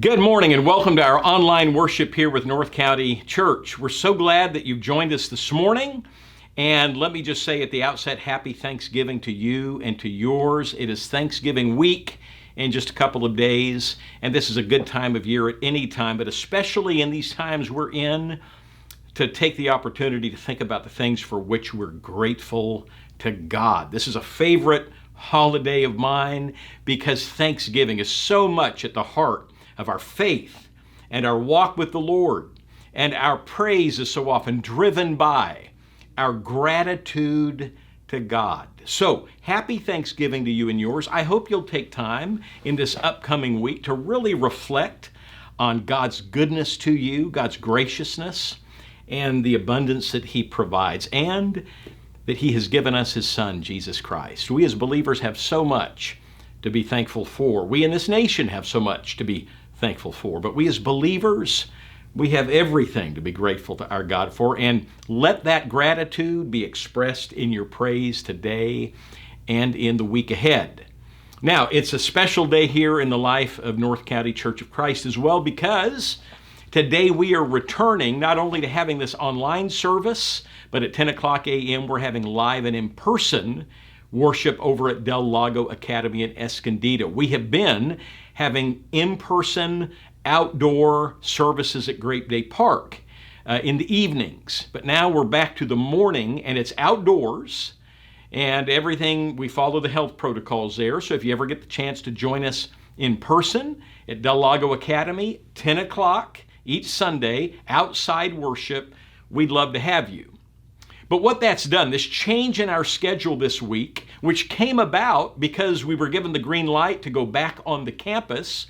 Good morning and welcome to our online worship here with North County Church. We're so glad that you've joined us this morning. And let me just say at the outset, happy Thanksgiving to you and to yours. It is Thanksgiving week in just a couple of days. And this is a good time of year at any time, but especially in these times we're in, to take the opportunity to think about the things for which we're grateful to God. This is a favorite holiday of mine because Thanksgiving is so much at the heart of our faith and our walk with the Lord. And our praise is so often driven by our gratitude to God. So, happy Thanksgiving to you and yours. I hope you'll take time in this upcoming week to really reflect on God's goodness to you, God's graciousness, and the abundance that He provides, and that He has given us His Son, Jesus Christ. We as believers have so much to be thankful for. We in this nation have so much to be thankful for. But we as believers, we have everything to be grateful to our God for. And let that gratitude be expressed in your praise today and in the week ahead. Now, it's a special day here in the life of North County Church of Christ as well, because today we are returning not only to having this online service, but at 10 o'clock a.m. we're having live and in-person worship over at Del Lago Academy in Escondido. We have been having in-person outdoor services at Grape Day Park in the evenings. But now we're back to the morning and it's outdoors and everything, we follow the health protocols there. So if you ever get the chance to join us in person at Del Lago Academy, 10 o'clock each Sunday, outside worship, we'd love to have you. But what that's done, this change in our schedule this week, which came about because we were given the green light to go back on the campus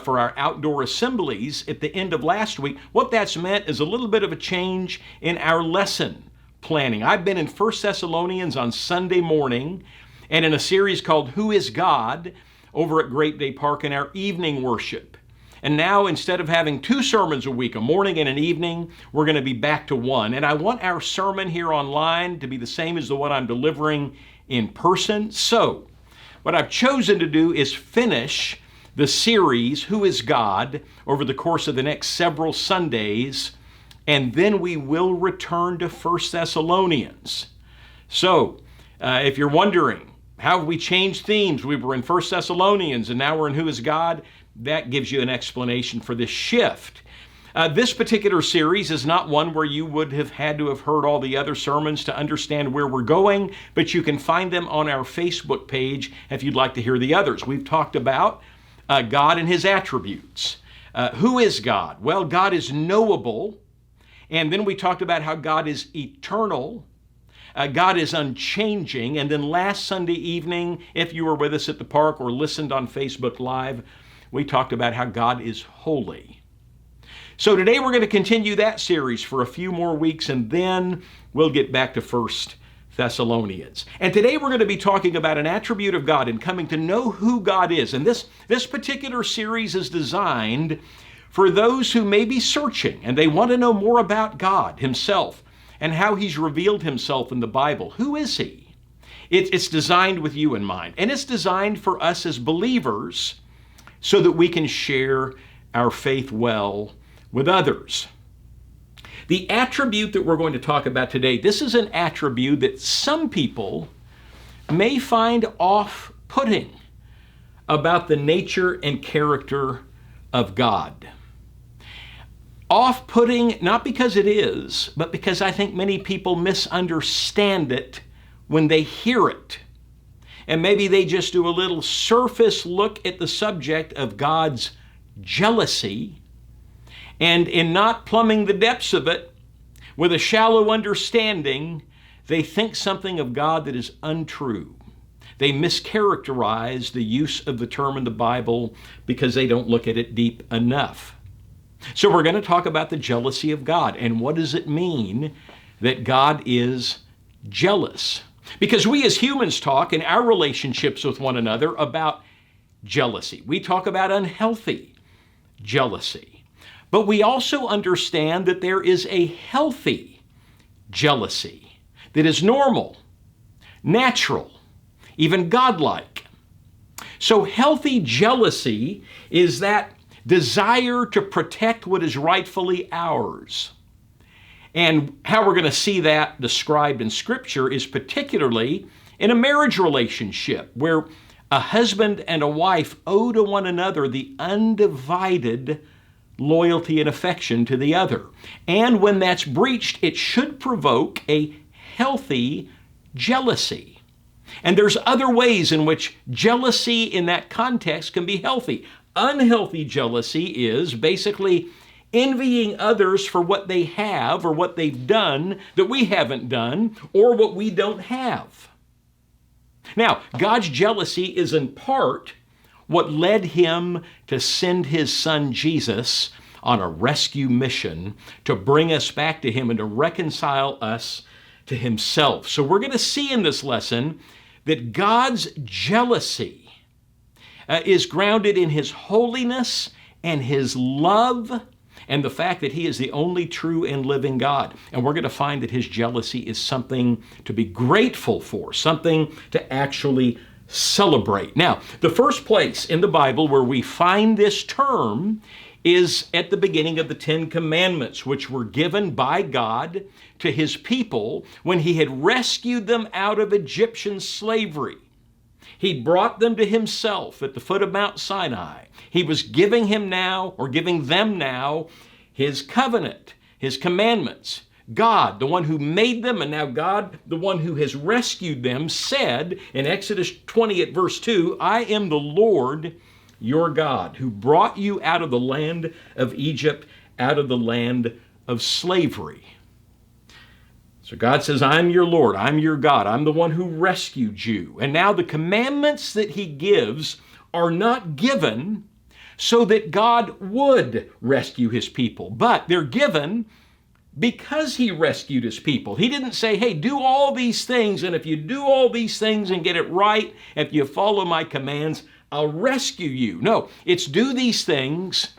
for our outdoor assemblies at the end of last week, what that's meant is a little bit of a change in our lesson planning. I've been in 1 Thessalonians on Sunday morning and in a series called Who is God over at Grape Day Park in our evening worship. And now, instead of having two sermons a week, a morning and an evening, we're going to be back to one. And I want our sermon here online to be the same as the one I'm delivering in person. So, what I've chosen to do is finish the series, Who is God, over the course of the next several Sundays, and then we will return to 1 Thessalonians. So, if you're wondering, how have we changed themes? We were in 1 Thessalonians, and now we're in Who is God? That gives you an explanation for this shift. This particular series is not one where you would have had to have heard all the other sermons to understand where we're going, but you can find them on our Facebook page if you'd like to hear the others. We've talked about God and His attributes. Who is God? Well, God is knowable. And then we talked about how God is eternal. God is unchanging. And then last Sunday evening, if you were with us at the park or listened on Facebook Live, we talked about how God is holy. So today we're going to continue that series for a few more weeks, and then we'll get back to 1 Thessalonians. And today we're going to be talking about an attribute of God and coming to know who God is. And this particular series is designed for those who may be searching and they want to know more about God Himself and how He's revealed Himself in the Bible. Who is He? It's designed with you in mind, and it's designed for us as believers so that we can share our faith well with others. The attribute that we're going to talk about today, this is an attribute that some people may find off-putting about the nature and character of God. Off-putting, not because it is, but because I think many people misunderstand it when they hear it. And maybe they just do a little surface look at the subject of God's jealousy, and in not plumbing the depths of it with a shallow understanding, they think something of God that is untrue. They mischaracterize the use of the term in the Bible because they don't look at it deep enough. So we're going to talk about the jealousy of God, and what does it mean that God is jealous? Because we as humans talk in our relationships with one another about jealousy. We talk about unhealthy jealousy. But we also understand that there is a healthy jealousy that is normal, natural, even godlike. So healthy jealousy is that desire to protect what is rightfully ours. And how we're going to see that described in Scripture is particularly in a marriage relationship where a husband and a wife owe to one another the undivided loyalty and affection to the other. And when that's breached, it should provoke a healthy jealousy. And there's other ways in which jealousy in that context can be healthy. Unhealthy jealousy is basically envying others for what they have or what they've done that we haven't done or what we don't have. Now, God's jealousy is in part what led him to send his son Jesus on a rescue mission to bring us back to him and to reconcile us to himself. So we're going to see in this lesson that God's jealousy is grounded in his holiness and his love and the fact that he is the only true and living God. And we're going to find that his jealousy is something to be grateful for, something to actually celebrate. Now, the first place in the Bible where we find this term is at the beginning of the Ten Commandments, which were given by God to his people when he had rescued them out of Egyptian slavery. He brought them to himself at the foot of Mount Sinai. He was giving them now his covenant, his commandments. God, the one who made them, and now God, the one who has rescued them, said in Exodus 20 at verse 2, I am the Lord your God, who brought you out of the land of Egypt, out of the land of slavery. So God says, I'm your Lord, I'm your God, I'm the one who rescued you. And now the commandments that he gives are not given so that God would rescue his people, but they're given because he rescued his people. He didn't say, hey, do all these things, and if you do all these things and get it right, if you follow my commands, I'll rescue you. No, it's do these things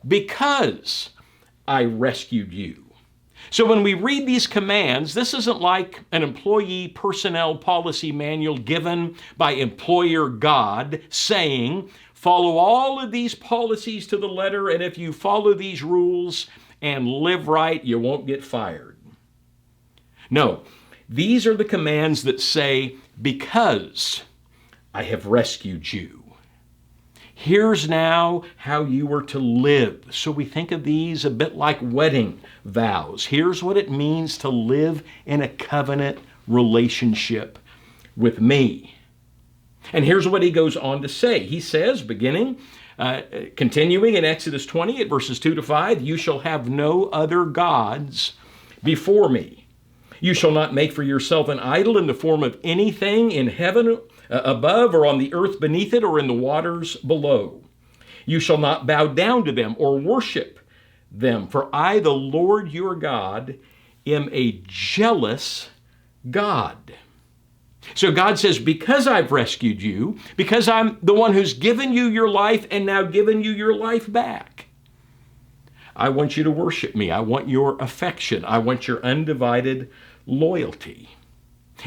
because I rescued you. So when we read these commands, this isn't like an employee personnel policy manual given by employer God saying, follow all of these policies to the letter, and if you follow these rules and live right, you won't get fired. No, these are the commands that say, because I have rescued you. Here's now how you are to live. So we think of these a bit like wedding vows. Here's what it means to live in a covenant relationship with me. And here's what he goes on to say. He says, continuing in Exodus 20 at verses 2 to 5, you shall have no other gods before me. You shall not make for yourself an idol in the form of anything in heaven above or on the earth beneath it or in the waters below. You shall not bow down to them or worship them, for I, the Lord your God, am a jealous God. So God says, because I've rescued you, because I'm the one who's given you your life and now given you your life back, I want you to worship me. I want your affection. I want your undivided loyalty.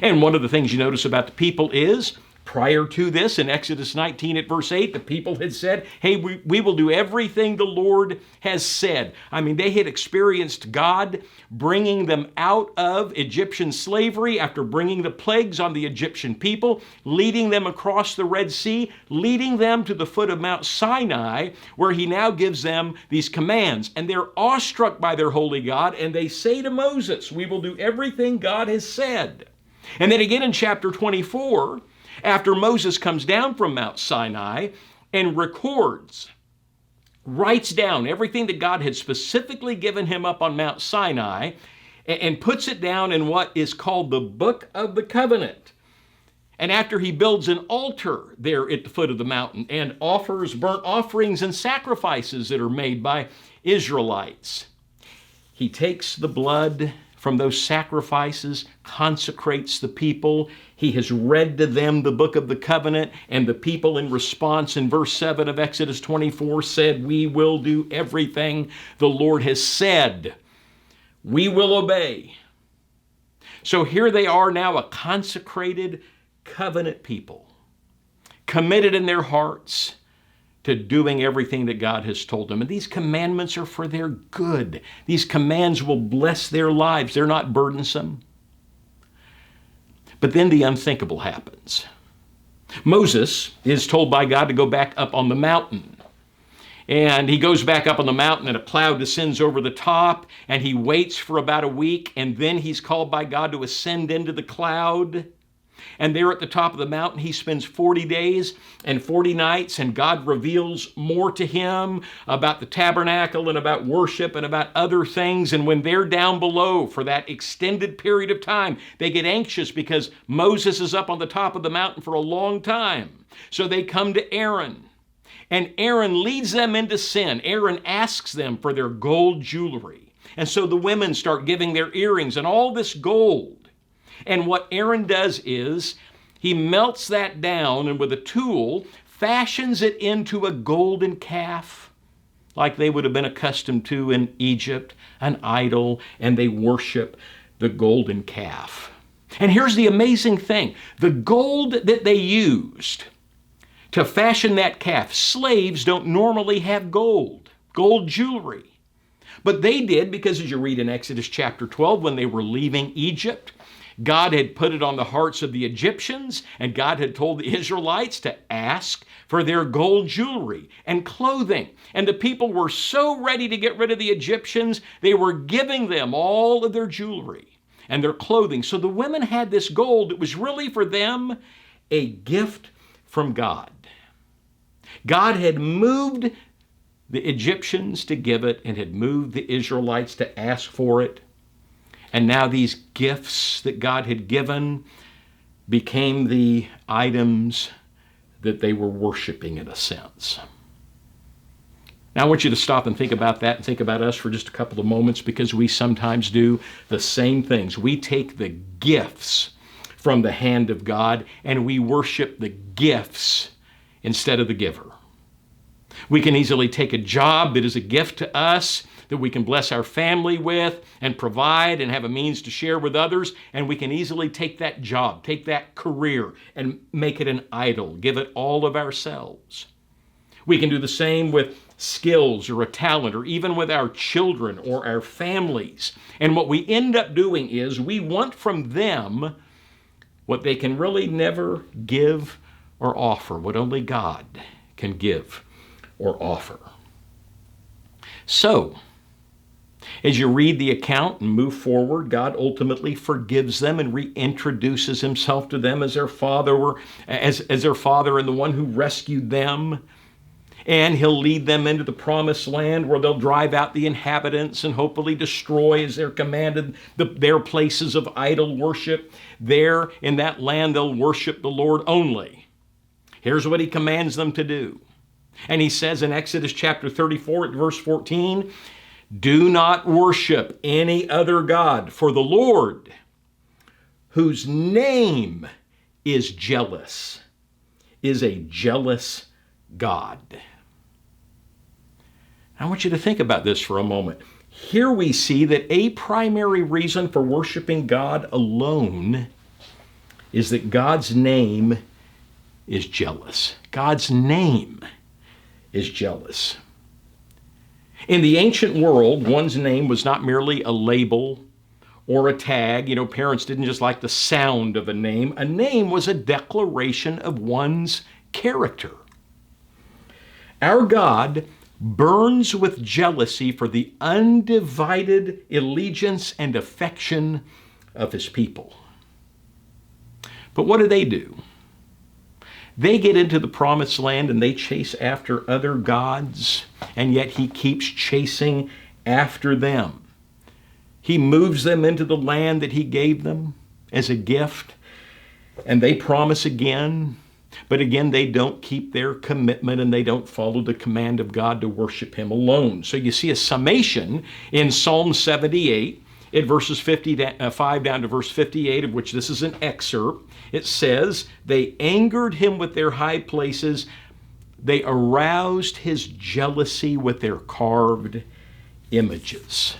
And one of the things you notice about the people is, prior to this, in Exodus 19 at verse 8, the people had said, hey, we will do everything the Lord has said. I mean, they had experienced God bringing them out of Egyptian slavery after bringing the plagues on the Egyptian people, leading them across the Red Sea, leading them to the foot of Mount Sinai, where he now gives them these commands. And they're awestruck by their holy God, and they say to Moses, we will do everything God has said. And then again in chapter 24, after Moses comes down from Mount Sinai and writes down everything that God had specifically given him up on Mount Sinai and puts it down in what is called the Book of the Covenant. And after he builds an altar there at the foot of the mountain and offers burnt offerings and sacrifices that are made by Israelites, he takes the blood from those sacrifices, consecrates the people. He has read to them the book of the covenant, and the people in response in verse 7 of Exodus 24 said, we will do everything the Lord has said. We will obey. So here they are now, a consecrated covenant people, committed in their hearts to doing everything that God has told them. And these commandments are for their good. These commands will bless their lives. They're not burdensome. But then the unthinkable happens. Moses is told by God to go back up on the mountain. And he goes back up on the mountain and a cloud descends over the top, and he waits for about a week, and then he's called by God to ascend into the cloud. And there at the top of the mountain, he spends 40 days and 40 nights, and God reveals more to him about the tabernacle and about worship and about other things. And when they're down below for that extended period of time, they get anxious because Moses is up on the top of the mountain for a long time. So they come to Aaron. And Aaron leads them into sin. Aaron asks them for their gold jewelry. And so the women start giving their earrings and all this gold. And what Aaron does is he melts that down and with a tool fashions it into a golden calf like they would have been accustomed to in Egypt, an idol, and they worship the golden calf. And here's the amazing thing. The gold that they used to fashion that calf, slaves don't normally have gold jewelry. But they did because, as you read in Exodus chapter 12, when they were leaving Egypt, God had put it on the hearts of the Egyptians, and God had told the Israelites to ask for their gold jewelry and clothing. And the people were so ready to get rid of the Egyptians, they were giving them all of their jewelry and their clothing. So the women had this gold. It was really for them a gift from God. God had moved the Egyptians to give it and had moved the Israelites to ask for it. And now these gifts that God had given became the items that they were worshiping in a sense. Now I want you to stop and think about that and think about us for just a couple of moments, because we sometimes do the same things. We take the gifts from the hand of God and we worship the gifts instead of the giver. We can easily take a job that is a gift to us, that we can bless our family with and provide and have a means to share with others, and we can easily take that job, take that career, and make it an idol, give it all of ourselves. We can do the same with skills or a talent, or even with our children or our families. And what we end up doing is we want from them what they can really never give or offer, what only God can give or offer. So, as you read the account and move forward, God ultimately forgives them and reintroduces himself to them as their father, or as their father and the one who rescued them. And he'll lead them into the promised land where they'll drive out the inhabitants and hopefully destroy, as they're commanded, their places of idol worship. There in that land, they'll worship the Lord only. Here's what he commands them to do. And he says in Exodus chapter 34 at verse 14, "Do not worship any other god, for the Lord, whose name is jealous, is a jealous God." I want you to think about this for a moment. Here we see that a primary reason for worshiping God alone is that God's name is jealous. God's name is jealous. In the ancient world, one's name was not merely a label or a tag. Parents didn't just like the sound of a name. A name was a declaration of one's character. Our God burns with jealousy for the undivided allegiance and affection of his people. But what do? They get into the promised land and they chase after other gods, and yet he keeps chasing after them. He moves them into the land that he gave them as a gift, and they promise again, but again they don't keep their commitment and they don't follow the command of God to worship him alone. So you see a summation in Psalm 78 at verses 55 down to verse 58, of which this is an excerpt. It says, "They angered him with their high places. They aroused his jealousy with their carved images."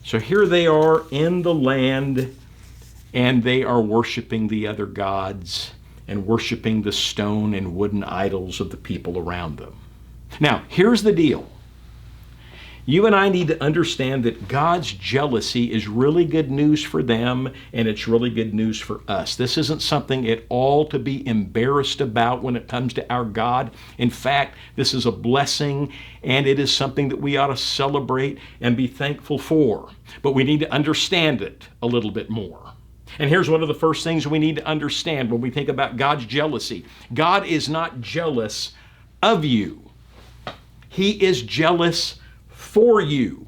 So here they are in the land, and they are worshiping the other gods. and worshiping the stone and wooden idols of the people around them. Now, here's the deal. You and I need to understand that God's jealousy is really good news for them, and it's really good news for us. This isn't something at all to be embarrassed about when it comes to our God. In fact, this is a blessing, and it is something that we ought to celebrate and be thankful for. But we need to understand it a little bit more. And here's one of the first things we need to understand when we think about God's jealousy. God is not jealous of you. He is jealous for you.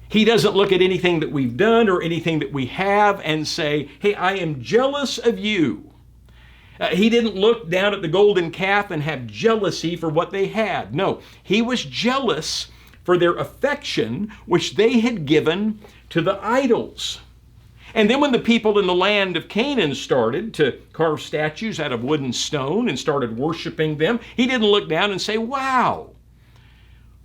He doesn't look at anything that we've done or anything that we have and say, hey, I am jealous of you. He didn't look down at the golden calf and have jealousy for what they had. No, he was jealous for their affection, which they had given to the idols. And then when the people in the land of Canaan started to carve statues out of wood and stone and started worshiping them, he didn't look down and say, wow,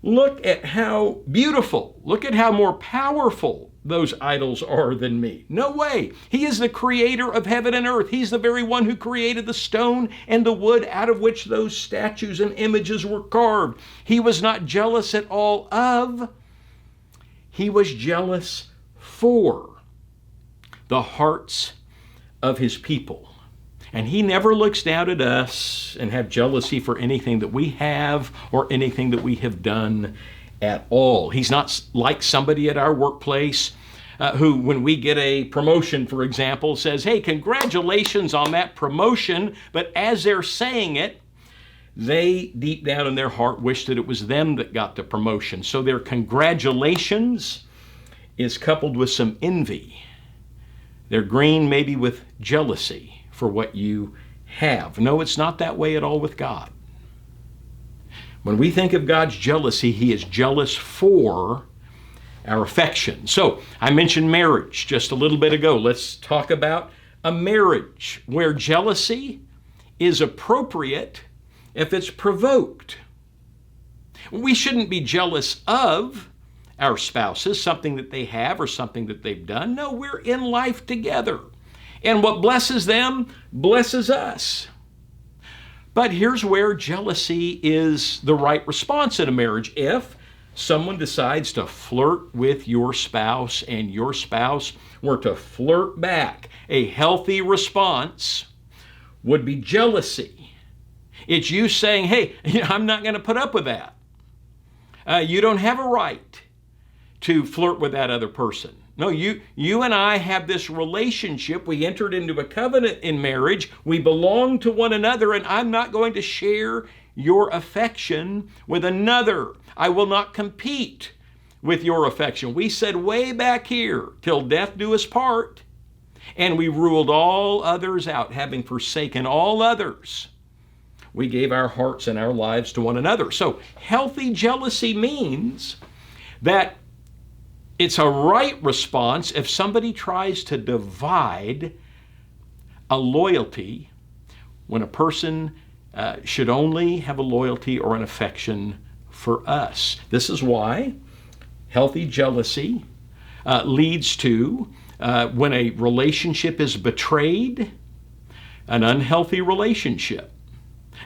look at how beautiful, look at how more powerful those idols are than me. No way. He is the creator of heaven and earth. He's the very one who created the stone and the wood out of which those statues and images were carved. He was not jealous at all of. He was jealous for the hearts of his people. And he never looks down at us and have jealousy for anything that we have or anything that we have done at all. He's not like somebody at our workplace who, when we get a promotion, for example, says, hey, congratulations on that promotion. But as they're saying it, they deep down in their heart wish that it was them that got the promotion. So their congratulations is coupled with some envy. They're green maybe with jealousy for what you have. No, it's not that way at all with God. When we think of God's jealousy, he is jealous for our affection. So I mentioned marriage just a little bit ago. Let's talk about a marriage where jealousy is appropriate if it's provoked. We shouldn't be jealous of our spouses, something that they have or something that they've done. No, we're in life together. And what blesses them blesses us. But here's where jealousy is the right response in a marriage. If someone decides to flirt with your spouse and your spouse were to flirt back, a healthy response would be jealousy. It's you saying, hey, I'm not going to put up with that. You don't have a right to flirt with that other person. No, you and I have this relationship. We entered into a covenant in marriage. We belong to one another, and I'm not going to share your affection with another. I will not compete with your affection. We said way back here, till death do us part, and we ruled all others out, having forsaken all others. We gave our hearts and our lives to one another. So healthy jealousy means that it's a right response if somebody tries to divide a loyalty when a person should only have a loyalty or an affection for us. This is why healthy jealousy leads to, when a relationship is betrayed, an unhealthy relationship.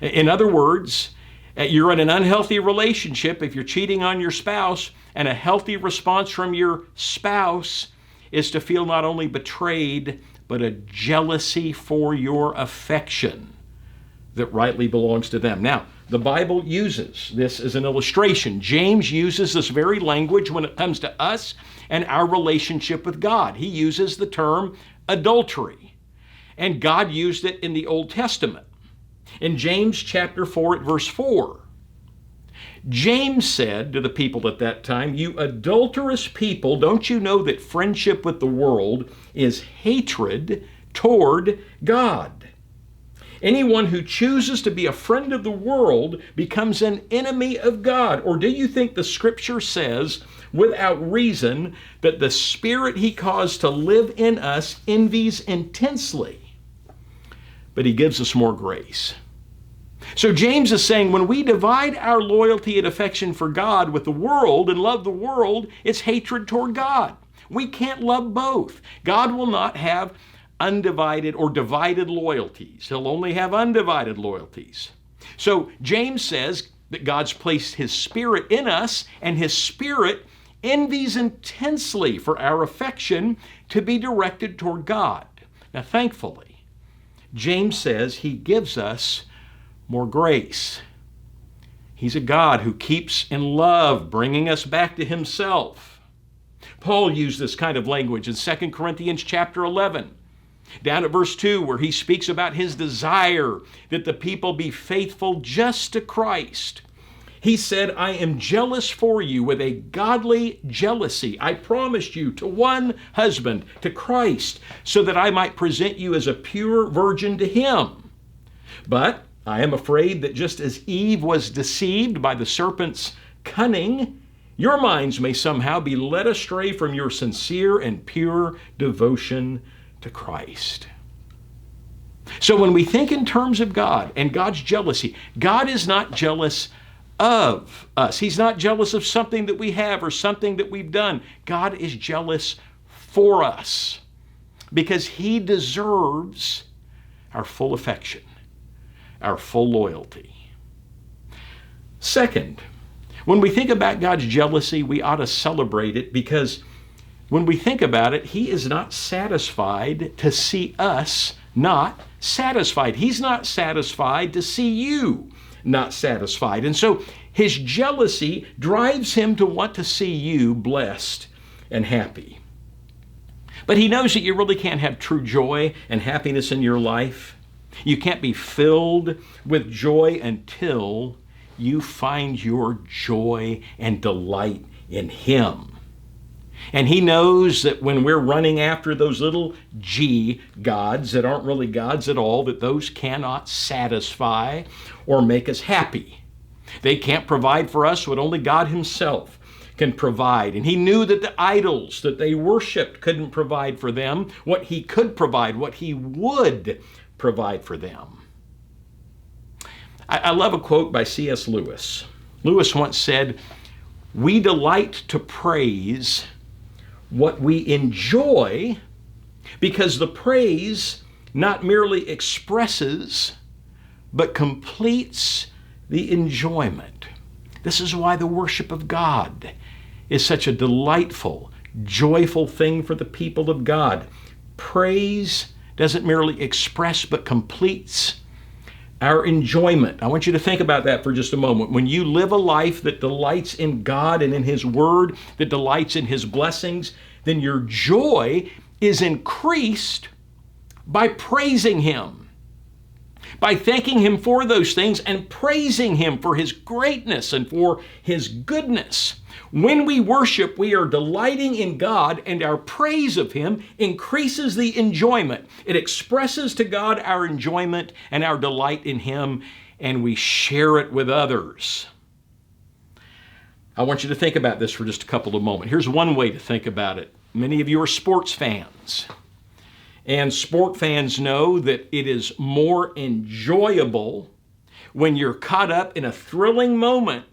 In other words, you're in an unhealthy relationship if you're cheating on your spouse, and a healthy response from your spouse is to feel not only betrayed, but a jealousy for your affection that rightly belongs to them. Now, the Bible uses this as an illustration. James uses this very language when it comes to us and our relationship with God. He uses the term adultery, and God used it in the Old Testament. In James chapter 4 at verse 4, James said to the people at that time, you adulterous people, don't you know that friendship with the world is hatred toward God? Anyone who chooses to be a friend of the world becomes an enemy of God. Or do you think the scripture says, without reason, that the Spirit he caused to live in us envies intensely? But he gives us more grace. So James is saying when we divide our loyalty and affection for God with the world and love the world, it's hatred toward God. We can't love both. God will not have undivided or divided loyalties. He'll only have undivided loyalties. So James says that God's placed His Spirit in us, and His Spirit envies intensely for our affection to be directed toward God. Now, thankfully, James says He gives us more grace. He's a God who keeps in love, bringing us back to Himself. Paul used this kind of language in 2 Corinthians chapter 11, down at verse 2, where he speaks about his desire that the people be faithful just to Christ. He said, I am jealous for you with a godly jealousy. I promised you to one husband, to Christ, so that I might present you as a pure virgin to Him. But I am afraid that just as Eve was deceived by the serpent's cunning, your minds may somehow be led astray from your sincere and pure devotion to Christ. So when we think in terms of God and God's jealousy, God is not jealous of us. He's not jealous of something that we have or something that we've done. God is jealous for us because He deserves our full affection, our full loyalty. Second, when we think about God's jealousy, we ought to celebrate it because when we think about it, He is not satisfied to see us not satisfied. He's not satisfied to see you not satisfied. And so His jealousy drives Him to want to see you blessed and happy. But He knows that you really can't have true joy and happiness in your life. You can't be filled with joy until you find your joy and delight in Him. And He knows that when we're running after those little G gods that aren't really gods at all, that those cannot satisfy or make us happy. They can't provide for us what only God Himself can provide. And He knew that the idols that they worshiped couldn't provide for them what He could provide, what He would provide for them. I love a quote by C.S. Lewis. Lewis once said, "We delight to praise what we enjoy because the praise not merely expresses but completes the enjoyment." This is why the worship of God is such a delightful, joyful thing for the people of God. Praise doesn't merely express but completes our enjoyment. I want you to think about that for just a moment. When you live a life that delights in God and in His Word, that delights in His blessings, then your joy is increased by praising Him, by thanking Him for those things and praising Him for His greatness and for His goodness. When we worship, we are delighting in God, and our praise of Him increases the enjoyment. It expresses to God our enjoyment and our delight in Him, and we share it with others. I want you to think about this for just a couple of moments. Here's one way to think about it. Many of you are sports fans, and sport fans know that it is more enjoyable when you're caught up in a thrilling moment,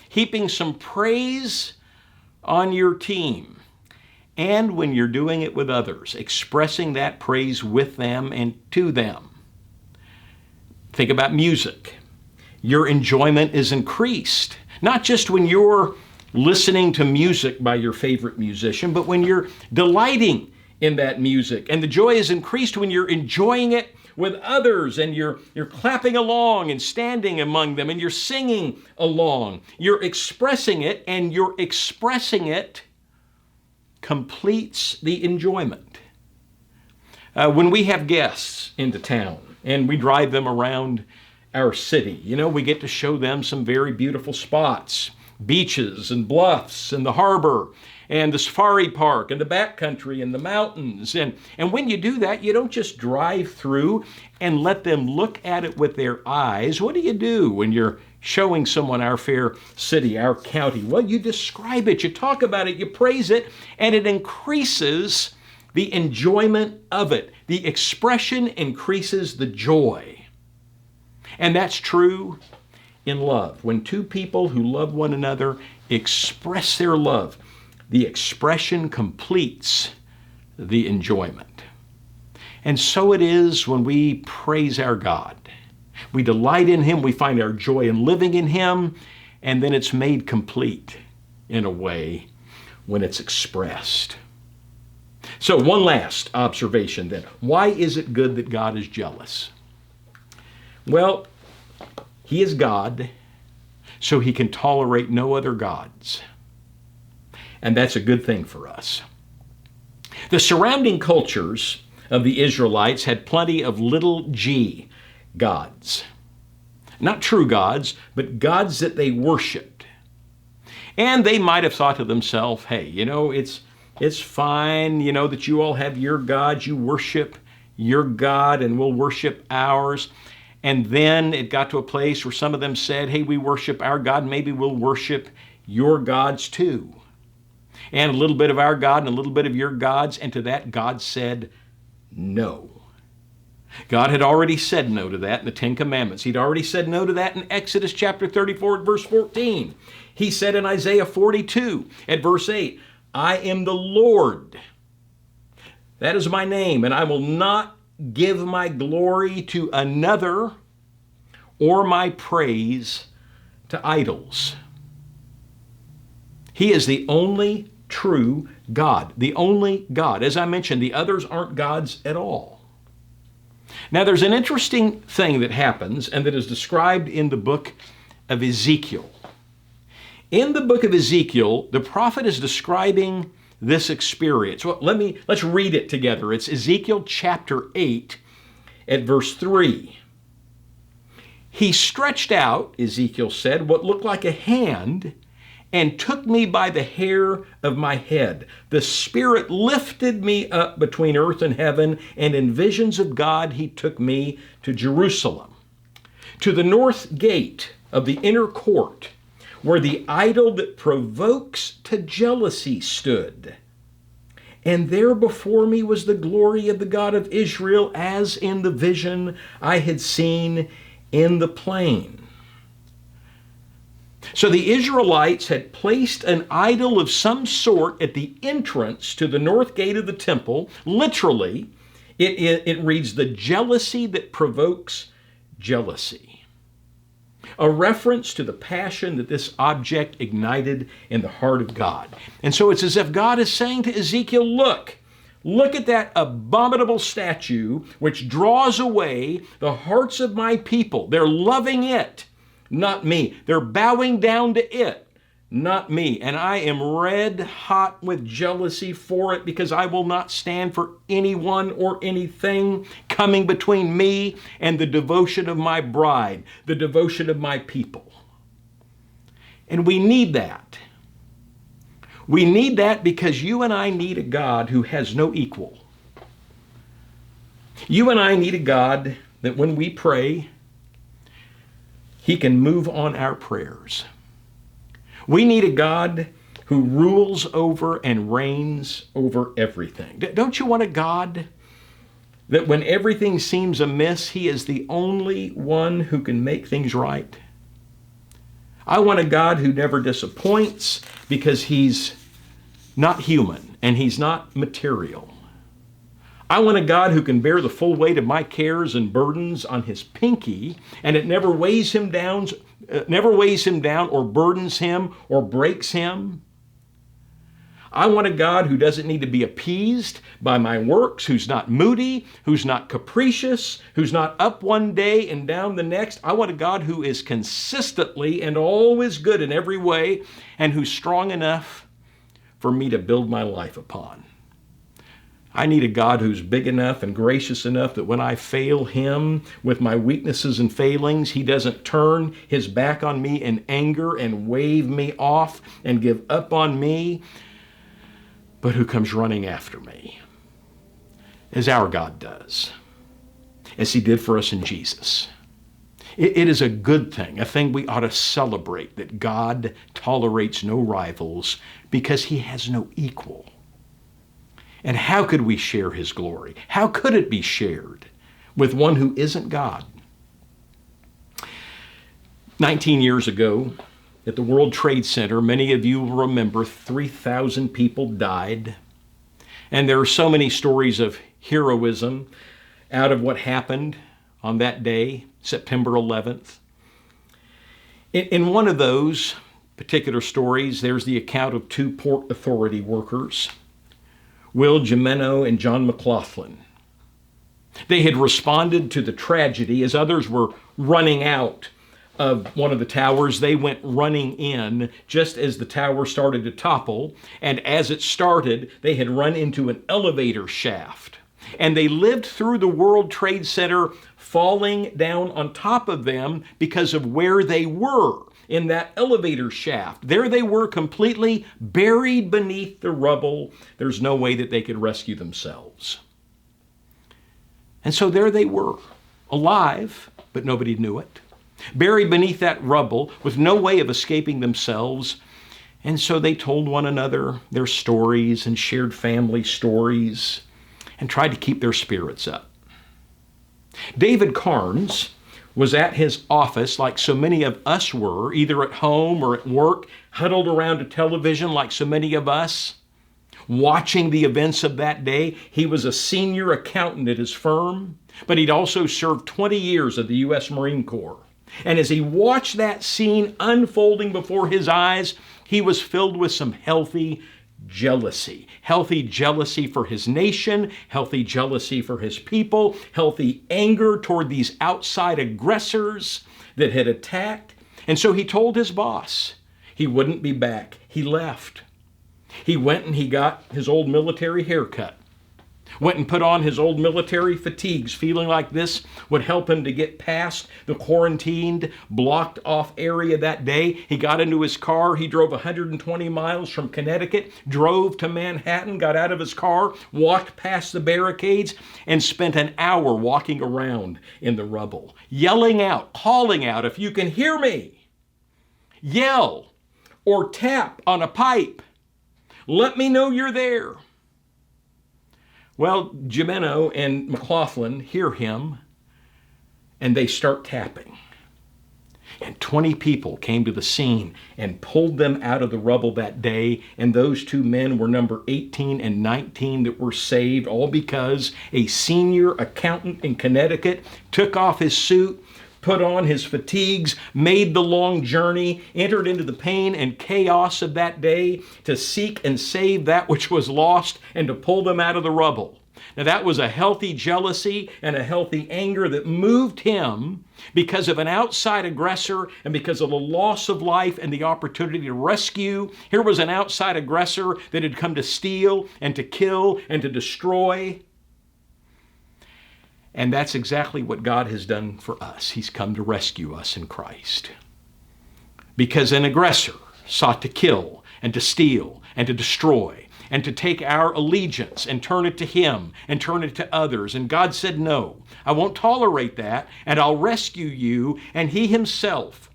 heaping some praise on your team, and when you're doing it with others, expressing that praise with them and to them. Think about music. Your enjoyment is increased, not just when you're listening to music by your favorite musician, but when you're delighting in that music. And the joy is increased when you're enjoying it with others and you're clapping along and standing among them and you're singing along. You're expressing it, and your expressing it completes the enjoyment. When we have guests into town and we drive them around our city, we get to show them some very beautiful spots, beaches and bluffs and the harbor and the safari park and the backcountry and the mountains. And when you do that, you don't just drive through and let them look at it with their eyes. What do you do when you're showing someone our fair city, our county? Well, you describe it, you talk about it, you praise it, and it increases the enjoyment of it. The expression increases the joy. And that's true in love. When two people who love one another express their love, the expression completes the enjoyment. And so it is when we praise our God. We delight in Him, we find our joy in living in Him, and then it's made complete in a way when it's expressed. So one last observation then. Why is it good that God is jealous? Well, He is God, so He can tolerate no other gods. And that's a good thing for us. The surrounding cultures of the Israelites had plenty of little g gods. Not true gods, but gods that they worshiped. And they might have thought to themselves, hey, it's fine, that you all have your gods, you worship your God, and we'll worship ours. And then it got to a place where some of them said, hey, we worship our God, maybe we'll worship your gods too. And a little bit of our God and a little bit of your gods, and to that God said no. God had already said no to that in the Ten Commandments. He'd already said no to that in Exodus chapter 34 at verse 14. He said in Isaiah 42 at verse 8, I am the Lord. That is my name, and I will not give my glory to another or my praise to idols. He is the only true God, the only God. As I mentioned, the others aren't gods at all. Now, there's an interesting thing that happens and that is described in the book of Ezekiel. In the book of Ezekiel, the prophet is describing this experience. Well, let's read it together. It's Ezekiel chapter 8 at verse 3. He stretched out, Ezekiel said, what looked like a hand and took me by the hair of my head. The Spirit lifted me up between earth and heaven, and in visions of God he took me to Jerusalem, to the north gate of the inner court, where the idol that provokes to jealousy stood. And there before me was the glory of the God of Israel, as in the vision I had seen in the plain. So the Israelites had placed an idol of some sort at the entrance to the north gate of the temple. Literally, it reads, the jealousy that provokes jealousy. A reference to the passion that this object ignited in the heart of God. And so it's as if God is saying to Ezekiel, look at that abominable statue which draws away the hearts of my people. They're loving it, not me. They're bowing down to it, not me. And I am red hot with jealousy for it, because I will not stand for anyone or anything coming between me and the devotion of my bride, the devotion of my people. And we need that. We need that because you and I need a God who has no equal. You and I need a God that when we pray, He can move on our prayers. We need a God who rules over and reigns over everything. Don't you want a God that when everything seems amiss, He is the only one who can make things right? I want a God who never disappoints, because He's not human and He's not material. I want a God who can bear the full weight of my cares and burdens on His pinky, and it never weighs him down or burdens him or breaks him. I want a God who doesn't need to be appeased by my works, who's not moody, who's not capricious, who's not up one day and down the next. I want a God who is consistently and always good in every way, and who's strong enough for me to build my life upon. I need a God who's big enough and gracious enough that when I fail Him with my weaknesses and failings, He doesn't turn His back on me in anger and wave me off and give up on me, but who comes running after me, as our God does, as He did for us in Jesus. It is a good thing, a thing we ought to celebrate, that God tolerates no rivals because He has no equal. And how could we share His glory? How could it be shared with one who isn't God? 19 years ago, at the World Trade Center, many of you will remember 3,000 people died. And there are so many stories of heroism. out of what happened on that day, September 11th. In one of those particular stories, there's the account of two Port Authority workers, Will Jimeno and John McLaughlin. They had responded to the tragedy as others were running out of one of the towers. They went running in just as the tower started to topple, and as it started, they had run into an elevator shaft. And they lived through the World Trade Center falling down on top of them because of where they were in that elevator shaft. There they were, completely buried beneath the rubble. There's no way that they could rescue themselves. And so there they were, alive, but nobody knew it, buried beneath that rubble with no way of escaping themselves. And so they told one another their stories and shared family stories and tried to keep their spirits up. David Carnes was at his office like so many of us were, either at home or at work, huddled around a television like so many of us, watching the events of that day. He was a senior accountant at his firm, but he'd also served 20 years of the U.S. Marine Corps. And as he watched that scene unfolding before his eyes, he was filled with some healthy jealousy for his nation, healthy jealousy for his people, healthy anger toward these outside aggressors that had attacked. And so he told his boss he wouldn't be back. He left. He went and he got his old military haircut, went and put on his old military fatigues, feeling like this would help him to get past the quarantined, blocked off area that day. He got into his car. He drove 120 miles from Connecticut, drove to Manhattan, got out of his car, walked past the barricades, and spent an hour walking around in the rubble, yelling out, calling out, "If you can hear me, yell or tap on a pipe. Let me know you're there." Well, Jimeno and McLaughlin hear him, and they start tapping. And 20 people came to the scene and pulled them out of the rubble that day, and those two men were number 18 and 19 that were saved, all because a senior accountant in Connecticut took off his suit, put on his fatigues, made the long journey, entered into the pain and chaos of that day to seek and save that which was lost and to pull them out of the rubble. Now that was a healthy jealousy and a healthy anger that moved him because of an outside aggressor and because of the loss of life and the opportunity to rescue. Here was an outside aggressor that had come to steal and to kill and to destroy. And that's exactly what God has done for us. He's come to rescue us in Christ. Because an aggressor sought to kill and to steal and to destroy and to take our allegiance and turn it to him and turn it to others. And God said, "No, I won't tolerate that, and I'll rescue you." And he himself,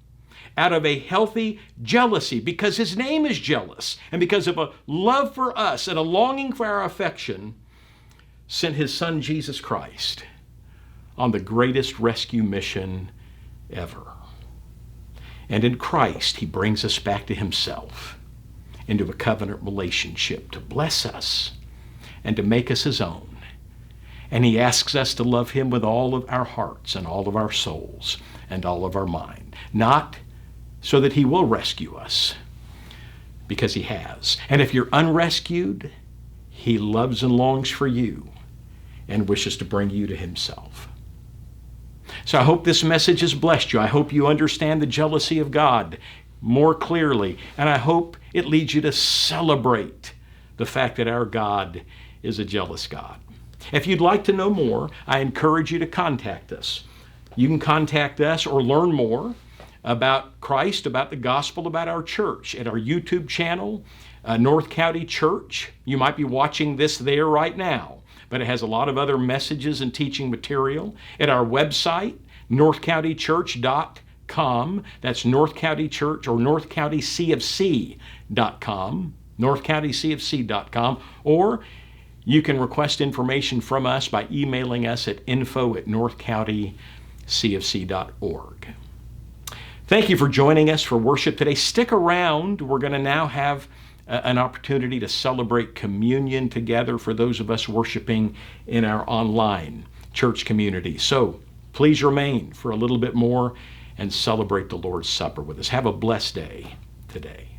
out of a healthy jealousy, because his name is jealous, and because of a love for us and a longing for our affection, sent his son Jesus Christ on the greatest rescue mission ever. And in Christ, he brings us back to himself, into a covenant relationship to bless us and to make us his own. And he asks us to love him with all of our hearts and all of our souls and all of our mind. Not so that he will rescue us, because he has. And if you're unrescued, he loves and longs for you and wishes to bring you to himself. So I hope this message has blessed you. I hope you understand the jealousy of God more clearly, and I hope it leads you to celebrate the fact that our God is a jealous God. If you'd like to know more, I encourage you to contact us. You can contact us or learn more about Christ, about the gospel, about our church at our YouTube channel, North County Church. You might be watching this there right now, but it has a lot of other messages and teaching material. At our website, northcountychurch.com. That's North County Church or northcountycfc.com, northcountycfc.com. Or you can request information from us by emailing us at info@northcountycfc.org. Thank you for joining us for worship today. Stick around. We're going to now have an opportunity to celebrate communion together for those of us worshiping in our online church community. So please remain for a little bit more and celebrate the Lord's Supper with us. Have a blessed day today.